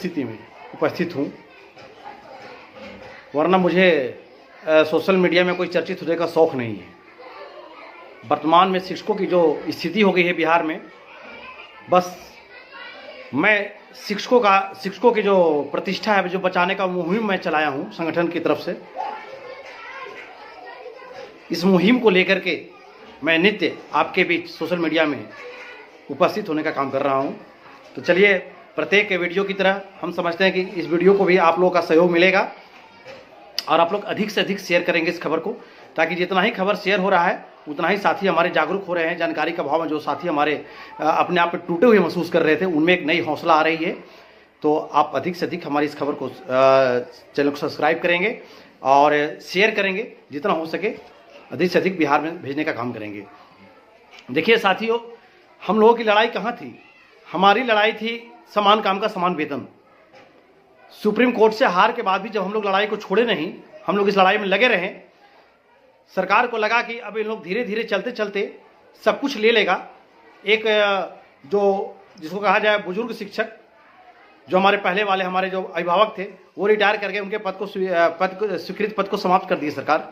स्थिति में उपस्थित हूँ, वरना मुझे सोशल मीडिया में कोई चर्चित होने का शौक़ नहीं है। वर्तमान में शिक्षकों की जो स्थिति हो गई है बिहार में, बस मैं शिक्षकों की जो प्रतिष्ठा है जो बचाने का मुहिम मैं चलाया हूँ संगठन की तरफ से। इस मुहिम को लेकर के मैं नित्य आपके बीच सोशल मीडिया में उपस्थित होने का काम कर रहा हूँ। तो चलिए, प्रत्येक वीडियो की तरह हम समझते हैं कि इस वीडियो को भी आप लोगों का सहयोग मिलेगा और आप लोग अधिक से अधिक शेयर करेंगे इस खबर को, ताकि जितना ही खबर शेयर हो रहा है उतना ही साथी हमारे जागरूक हो रहे हैं। जानकारी का अभाव में जो साथी हमारे अपने आप में टूटे हुए महसूस कर रहे थे, उनमें एक नई हौसला आ रही है। तो आप अधिक से अधिक हमारी इस खबर को चैनल को सब्सक्राइब करेंगे और शेयर करेंगे, जितना हो सके अधिक से अधिक बिहार में भेजने का काम करेंगे। देखिए साथियों, हम लोगों की लड़ाई कहाँ थी? हमारी लड़ाई थी समान काम का समान वेतन। सुप्रीम कोर्ट से हार के बाद भी जब हम लोग लड़ाई को छोड़े नहीं, हम लोग इस लड़ाई में लगे रहे। सरकार को लगा कि अब इन लोग धीरे धीरे चलते चलते सब कुछ ले लेगा। एक जो जिसको कहा जाए बुजुर्ग शिक्षक, जो हमारे पहले वाले हमारे जो अभिभावक थे, वो रिटायर करके उनके स्वीकृत पद को समाप्त कर दिए सरकार।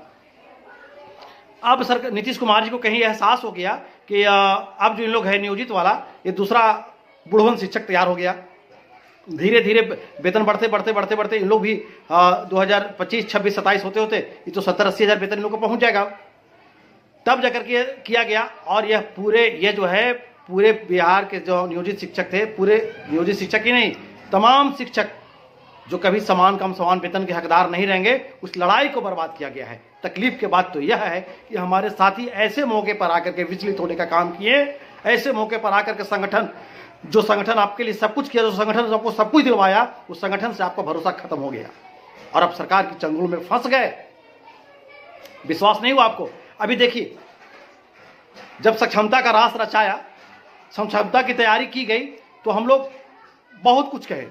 अब नीतीश कुमार जी को कहीं एहसास हो गया कि अब जो इन लोग है नियोजित वाला, ये दूसरा बुढ़वन शिक्षक तैयार हो गया। धीरे धीरे वेतन बढ़ते इन लोग भी 2025, 26, 27 होते होते ये तो 70-80 हज़ार वेतन इन लोग को पहुंच जाएगा। तब जाकर के किया गया। और ये जो है पूरे बिहार के जो नियोजित शिक्षक थे, पूरे नियोजित शिक्षक ही नहीं, तमाम शिक्षक जो कभी समान काम समान वेतन के हकदार नहीं रहेंगे, उस लड़ाई को बर्बाद किया गया है। तकलीफ के बात तो यह है कि हमारे साथी ऐसे मौके पर आकर के विचलित होने का काम किए, ऐसे मौके पर आकर के संगठन आपके लिए सब कुछ किया, जो संगठन आपको सब कुछ दिलवाया, उस संगठन से आपका भरोसा खत्म हो गया और अब सरकार की चंगुल में फंस गए। विश्वास नहीं हुआ आपको? अभी देखिए, जब सक्षमता का रास रचाया, सक्षमता की तैयारी की गई, तो हम लोग बहुत कुछ कहे,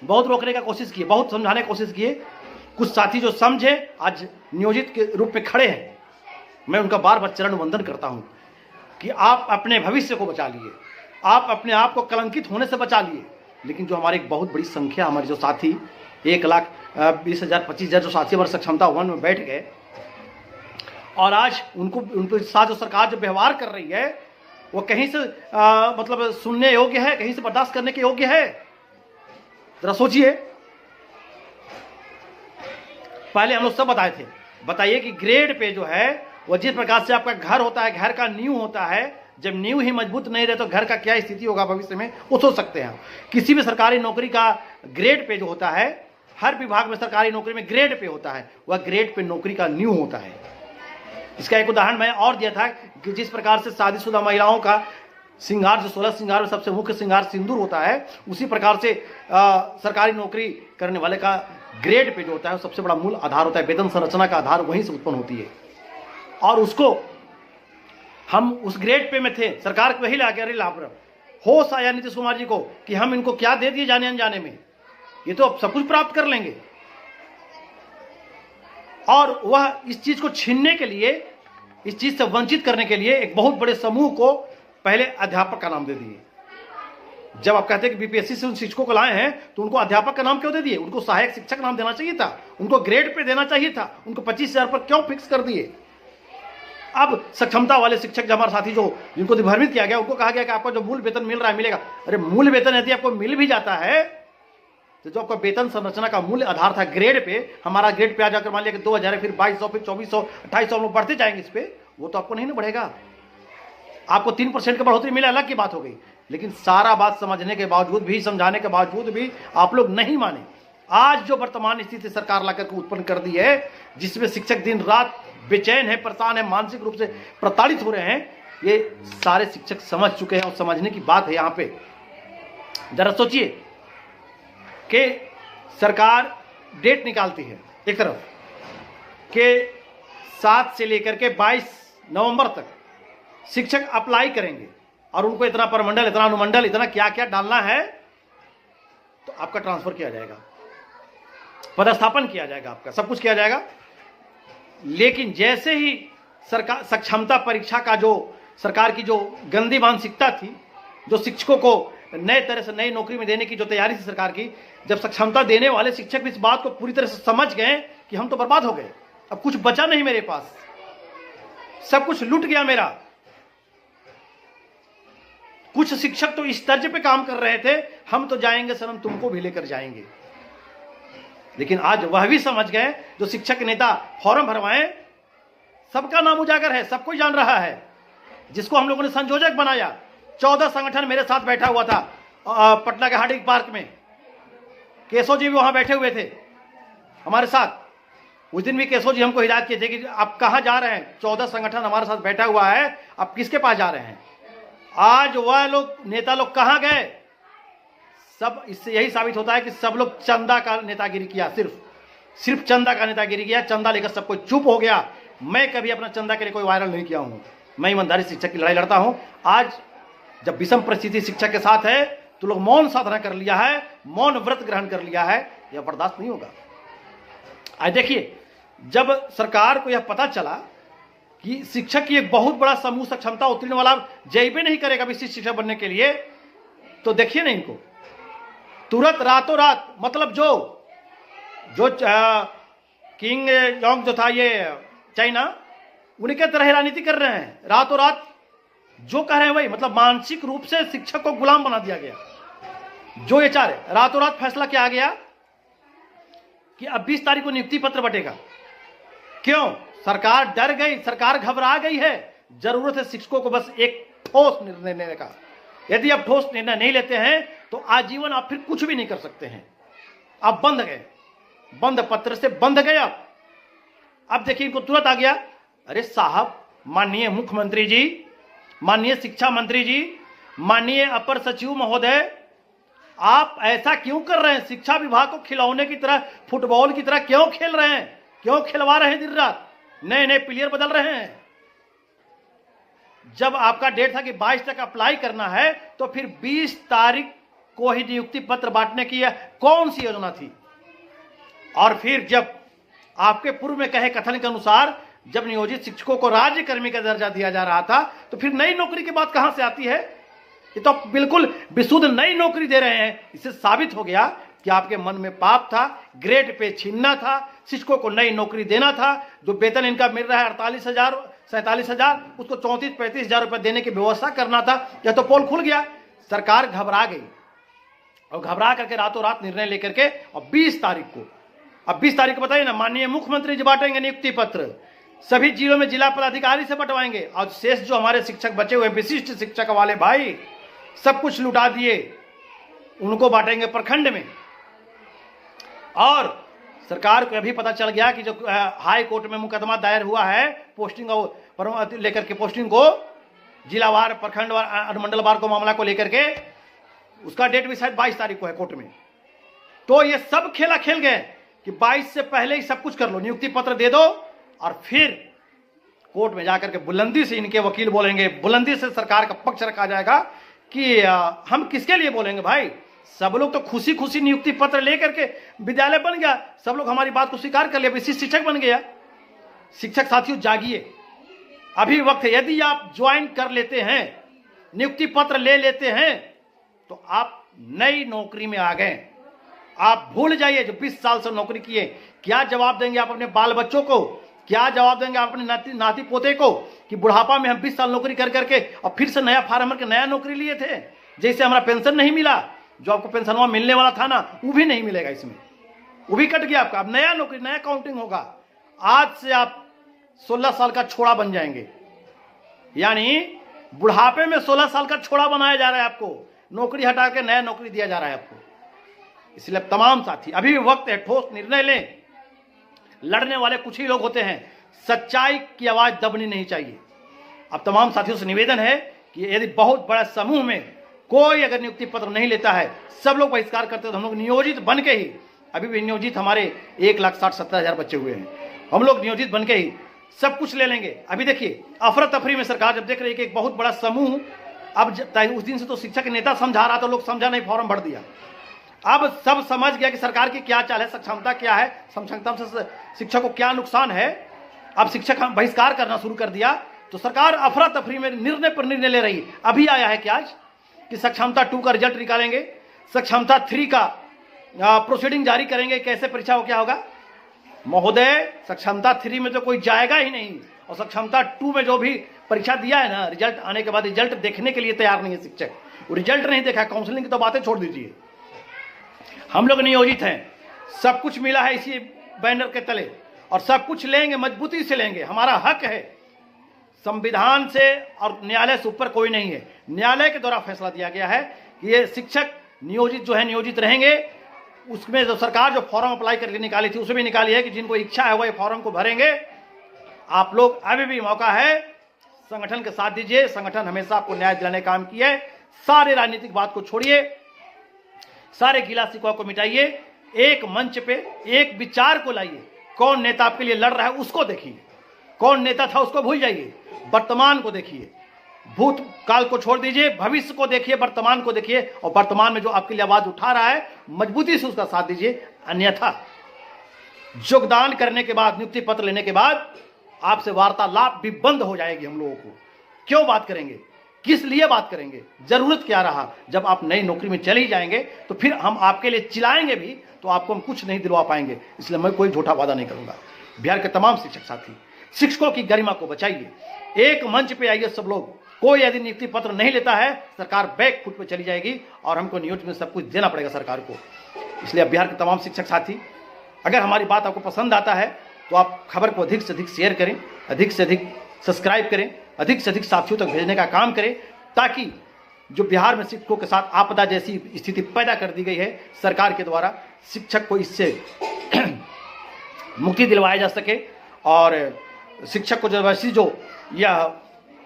बहुत रोकने का कोशिश किए, बहुत समझाने की कोशिश किए। कुछ साथी जो समझे, आज नियोजित के रूप में खड़े हैं। मैं उनका बार बार चरण वंदन करता हूं कि आप अपने भविष्य को बचा लिए, आप अपने आप को कलंकित होने से बचा लिए। लेकिन जो हमारी एक बहुत बड़ी संख्या, हमारे जो साथी 1,20,000, 25,000 जो साथी हमारे सक्षमता वन में बैठ गए, और आज उनके साथ जो सरकार जो व्यवहार कर रही है, वो कहीं से मतलब सुनने योग्य है, कहीं से बर्दाश्त करने के योग्य है? जरा सोचिए। पहले हम लोग सब बताइए कि ग्रेड पे जो है वो जिस प्रकार से आपका घर होता है, घर का नींव होता है, जब नींव ही मजबूत नहीं रहे तो घर का क्या स्थिति होगा भविष्य में, वो सोच सकते हैं। किसी भी सरकारी नौकरी का ग्रेड पे जो होता है, हर विभाग में सरकारी नौकरी में ग्रेड पे होता है, वह ग्रेड पे नौकरी का नींव होता है। इसका एक उदाहरण मैं और दिया था कि जिस प्रकार से शादीशुदा महिलाओं का श्रृंगार, जो 16 श्रृंगार में सबसे मुख्य श्रृंगार सिंदूर होता है, उसी प्रकार से सरकारी नौकरी करने वाले का ग्रेड पे जो होता है सबसे बड़ा मूल आधार होता है। वेतन संरचना का आधार वहीं से उत्पन्न होती है। और उसको हम उस ग्रेड पे में थे, सरकार को वही लाके, अरे लापरवाह होश आया नीतीश कुमार जी को कि हम इनको क्या दे दिए जाने अनजाने में, ये तो अब सब कुछ प्राप्त कर लेंगे। और वह इस चीज को छीनने के लिए, इस चीज से वंचित करने के लिए एक बहुत बड़े समूह को पहले अध्यापक का नाम दे दिए। जब आप कहते हैं कि बीपीएससी से उन शिक्षकों को लाए हैं, तो उनको अध्यापक का नाम क्यों दे दिए? उनको सहायक शिक्षक नाम देना चाहिए था, उनको ग्रेड पे देना चाहिए था, उनको 25,000 पर क्यों फिक्स कर दिए? अब सक्षमता वाले शिक्षक, जो हमारे साथी जिनको भ्रमित किया गया, उनको कहा गया कि आपको जो मूल वेतन मिल रहा है मिलेगा। अरे मूल वेतन यदि आपको मिल भी जाता है, तो जो आपका वेतन संरचना का मूल आधार था ग्रेड पे, हमारा ग्रेड पे आ जाकर मान लिया कि 2,000 है, फिर 2,200, फिर 2,400, 2,800 लोग बढ़ते जाएंगे इस पे, वो तो आपको नहीं ना बढ़ेगा। आपको 3% की बढ़ोतरी मिले, अलग की बात हो गई। लेकिन सारा बात समझने के बावजूद भी, समझाने के बावजूद भी आप लोग नहीं माने। आज जो वर्तमान स्थिति सरकार लाकर के उत्पन्न कर दी है, जिसमें शिक्षक दिन रात बेचैन है, परेशान है, मानसिक रूप से प्रताड़ित हो रहे हैं, ये सारे शिक्षक समझ चुके हैं। और समझने की बात है यहां पे। जरा सोचिए कि सरकार डेट निकालती है एक तरफ कि 7 से लेकर के 22 नवंबर तक शिक्षक अप्लाई करेंगे और उनको इतना परमंडल, इतना अनुमंडल, इतना क्या क्या डालना है, तो आपका ट्रांसफर किया जाएगा, पदस्थापन किया जाएगा, आपका सब कुछ किया जाएगा। लेकिन जैसे ही सरकार सक्षमता परीक्षा का जो सरकार की जो गंदी मानसिकता थी, जो शिक्षकों को नए तरह से नई नौकरी में देने की जो तैयारी थी सरकार की, जब सक्षमता देने वाले शिक्षक भी इस बात को पूरी तरह से समझ गए कि हम तो बर्बाद हो गए, अब कुछ बचा नहीं मेरे पास, सब कुछ लूट गया मेरा। कुछ शिक्षक तो इस तर्ज पे काम कर रहे थे, हम तो जाएंगे सनम तुमको भी लेकर जाएंगे। लेकिन आज वह भी समझ गए, जो शिक्षक नेता फॉर्म भरवाए, सबका नाम उजागर है, सबको जान रहा है। जिसको हम लोगों ने संयोजक बनाया, 14 संगठन मेरे साथ बैठा हुआ था पटना के हार्डिंग पार्क में। केशव जी भी वहां बैठे हुए थे हमारे साथ। उस दिन भी केशव जी हमको हिदायत किए थे कि आप कहां जा रहे हैं, 14 संगठन हमारे साथ बैठा हुआ है, आप किसके पास जा रहे हैं। आज वह लोग नेता लोग कहां गए, सब इससे यही साबित होता है कि सब लोग चंदा का नेतागिरी किया, सिर्फ चंदा का नेतागिरी किया, चंदा लेकर सब कोई चुप हो गया। मैं कभी अपना चंदा के लिए कोई वायरल नहीं किया हूं, मैं ईमानदारी शिक्षक की लड़ाई लड़ता हूं। आज जब विषम परिस्थिति शिक्षक के साथ है तो लोग मौन साधना कर लिया है, मौन व्रत ग्रहण कर लिया है, यह बर्दाश्त नहीं होगा। आज देखिए, जब सरकार को यह पता चला कि शिक्षक की एक बहुत बड़ा समूह सक्षमता उत्तीर्ण वाला जयबे नहीं करेगा विशिष्ट शिक्षक बनने के लिए, तो देखिए ना इनको तुरंत रातों रात, मतलब जो किंग जोंग जो था ये चाइना, उनके तरह राजनीति कर रहे हैं। रातों रात जो कह रहे हैं वही, मतलब मानसिक रूप से शिक्षक को गुलाम बना दिया गया। जो ये चाह रहे, रातों रात फैसला किया गया कि अब 20 तारीख को नियुक्ति पत्र बटेगा। क्यों? सरकार डर गई, सरकार घबरा गई है। जरूरत है शिक्षकों को बस एक ठोस निर्णय लेने का। यदि आप ठोस निर्णय नहीं लेते हैं तो आजीवन आप फिर कुछ भी नहीं कर सकते हैं। आप बंद गए, बंद पत्र से बंद गए आप। अब देखिए इनको तुरंत आ गया, अरे साहब, माननीय मुख्यमंत्री जी, माननीय शिक्षा मंत्री जी, माननीय अपर सचिव महोदय, आप ऐसा क्यों कर रहे हैं? शिक्षा विभाग को खिलौने की तरह, फुटबॉल की तरह क्यों खेल रहे हैं? क्यों खिलवा रहे हैं दिन रात? नए नए प्लेयर बदल रहे हैं। जब आपका डेट था कि 22 तक अप्लाई करना है, तो फिर 20 तारीख को ही नियुक्ति पत्र बांटने की कौन सी योजना थी? और फिर जब आपके पूर्व में कहे कथन के अनुसार जब नियोजित शिक्षकों को राज्य कर्मी का दर्जा दिया जा रहा था, तो फिर नई नौकरी की बात कहां से आती है? ये तो बिल्कुल विशुद्ध नई नौकरी दे रहे हैं। इससे साबित हो गया कि आपके मन में पाप था, ग्रेड पे छीनना था, शिक्षकों को नई नौकरी देना था। जो वेतन इनका मिल रहा है 48,000 47,000, उसको 34-35,000 रुपए देने की व्यवस्था करना था। यह तो पोल खुल गया। सरकार घबरा गई और घबरा करके रातों रात निर्णय लेकर के और 20 तारीख को, अब 20 तारीख को बताइए ना, माननीय मुख्यमंत्री जी बांटेंगे नियुक्ति पत्र, सभी जिलों में जिला पदाधिकारी से बंटवाएंगे। और शेष जो हमारे शिक्षक बचे हुए विशिष्ट शिक्षक वाले भाई, सब कुछ लुटा दिए, उनको बांटेंगे प्रखंड में। और सरकार को अभी पता चल गया कि जो हाई कोर्ट में मुकदमा दायर हुआ है पोस्टिंग लेकर के, पोस्टिंग को जिलावार, प्रखंडवार, अनुमंडलवार को मामला को लेकर के, उसका डेट भी शायद 22 तारीख को है कोर्ट में। तो ये सब खेला खेल गए कि 22 से पहले ही सब कुछ कर लो, नियुक्ति पत्र दे दो, और फिर कोर्ट में जाकर के बुलंदी से इनके वकील बोलेंगे, बुलंदी से सरकार का पक्ष रखा जाएगा कि हम किसके लिए बोलेंगे भाई? सब लोग तो खुशी खुशी नियुक्ति पत्र लेकर के विद्यालय बन गया, सब लोग हमारी बात को स्वीकार कर लिया, विशिष्ट शिक्षक बन गया। शिक्षक साथियों जागिए, अभी वक्त है। यदि आप ज्वाइन कर लेते हैं, नियुक्ति पत्र ले लेते हैं, तो आप नई नौकरी में आ गए। आप भूल जाइए जो 20 साल से नौकरी किए। क्या जवाब देंगे आप अपने बाल बच्चों को? क्या जवाब देंगे आप अपने नाती पोते को कि बुढ़ापा में हम 20 साल नौकरी कर करके और फिर से नया फार्म भर के नया नौकरी लिए थे? जैसे हमारा पेंशन नहीं मिला, जो आपको पेंशन मिलने वाला था ना, वो भी नहीं मिलेगा, इसमें वो भी कट गया आपका। अब नया नौकरी, नया काउंटिंग होगा। आज से आप 16 साल का छोड़ा बन जाएंगे, यानी बुढ़ापे में 16 साल का छोड़ा बनाया जा रहा है आपको, नौकरी हटा के नया नौकरी दिया जा रहा है आपको। इसलिए तमाम साथी अभी भी वक्त है, ठोस निर्णय लें। लड़ने वाले कुछ ही लोग होते हैं, सच्चाई की आवाज दबनी नहीं चाहिए। अब तमाम साथियों से निवेदन है कि यदि बहुत बड़ा समूह में कोई अगर नियुक्ति पत्र नहीं लेता है, सब लोग बहिष्कार करते हैं, तो हम लोग नियोजित बन के ही, अभी भी नियोजित हमारे 1,60,70,000 बच्चे हुए हैं, हम लोग नियोजित बन के ही सब कुछ ले लेंगे। अभी देखिए अफरा तफरी में सरकार जब देख रही है कि एक बहुत बड़ा समूह, अब उस दिन से तो शिक्षक नेता समझा रहा था, लोग समझा नहीं, फॉर्म भर दिया। अब सब समझ गया कि सरकार की क्या चाल है, सक्षमता क्या है, सक्षमता से शिक्षक को क्या नुकसान है। अब शिक्षक हम बहिष्कार करना शुरू कर दिया, तो सरकार अफरा तफरी में निर्णय पर निर्णय ले रही। अभी आया है कि आज कि सक्षमता 2 का रिजल्ट निकालेंगे, सक्षमता 3 का प्रोसीडिंग जारी करेंगे, कैसे परीक्षा हो क्या होगा। महोदय, सक्षमता 3 में तो कोई जाएगा ही नहीं, और सक्षमता 2 में जो भी परीक्षा दिया है ना, रिजल्ट आने के बाद रिजल्ट देखने के लिए तैयार नहीं है शिक्षक। वो रिजल्ट नहीं देखा, काउंसलिंग की तो बातें छोड़ दीजिए। हम लोग नियोजित हैं, सब कुछ मिला है इसी बैनर के तले, और सब कुछ लेंगे, मजबूती से लेंगे, हमारा हक है। संविधान से और न्यायालय से ऊपर कोई नहीं है। न्यायालय के द्वारा फैसला दिया गया है कि ये शिक्षक नियोजित जो है नियोजित रहेंगे। उसमें जो सरकार जो फॉर्म अप्लाई करके निकाली थी, उसमें भी निकाली है कि जिनको इच्छा है वो ये फॉर्म को भरेंगे। आप लोग अभी भी मौका है, संगठन के साथ दीजिए। संगठन हमेशा आपको न्याय दिलाने का काम किया है। सारे राजनीतिक बात को छोड़िए, सारे गिला शिकवा को मिटाइए, एक मंच पे एक विचार को लाइए। कौन नेता आपके लिए लड़ रहा है उसको देखिए, कौन नेता था उसको भूल जाइए, वर्तमान को देखिए। भूतकाल को छोड़ दीजिए, भविष्य को देखिए, वर्तमान को देखिए, और वर्तमान में जो आपके लिए आवाज उठा रहा है मजबूती से उसका साथ दीजिए। अन्यथा योगदान करने के बाद, नियुक्ति पत्र लेने के बाद आपसे वार्तालाप भी बंद हो जाएगी। हम लोगों को क्यों बात करेंगे, किस लिए बात करेंगे, जरूरत क्या रहा। जब आप नई नौकरी में चले ही जाएंगे तो फिर हम आपके लिए चिल्लाएंगे भी तो आपको हम कुछ नहीं दिलवा पाएंगे। इसलिए मैं कोई झूठा वादा नहीं करूंगा। बिहार के तमाम शिक्षक साथी, शिक्षकों की गरिमा को बचाइए, एक मंच पे आइए सब लोग। कोई यदि नियुक्ति पत्र नहीं लेता है, सरकार बैक फुट पे चली जाएगी और हमको नियोजित में सब कुछ देना पड़ेगा सरकार को। इसलिए बिहार के तमाम शिक्षक साथी, अगर हमारी बात आपको पसंद आता है तो आप खबर को अधिक से अधिक शेयर करें, अधिक से अधिक सब्सक्राइब करें, अधिक से अधिक साथियों तक भेजने का काम करें, ताकि जो बिहार में शिक्षकों के साथ आपदा जैसी स्थिति पैदा कर दी गई है सरकार के द्वारा, शिक्षक को इससे मुक्ति दिलवाया जा सके। और शिक्षक को जो यह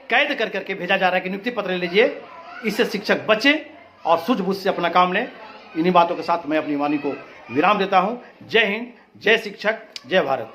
कैद कर करके भेजा जा रहा है कि नियुक्ति पत्र ले लीजिए, इससे शिक्षक बचे और सूझबूझ से अपना काम लें। इन्हीं बातों के साथ मैं अपनी वाणी को विराम देता हूं। जय हिंद, जय शिक्षक, जय भारत।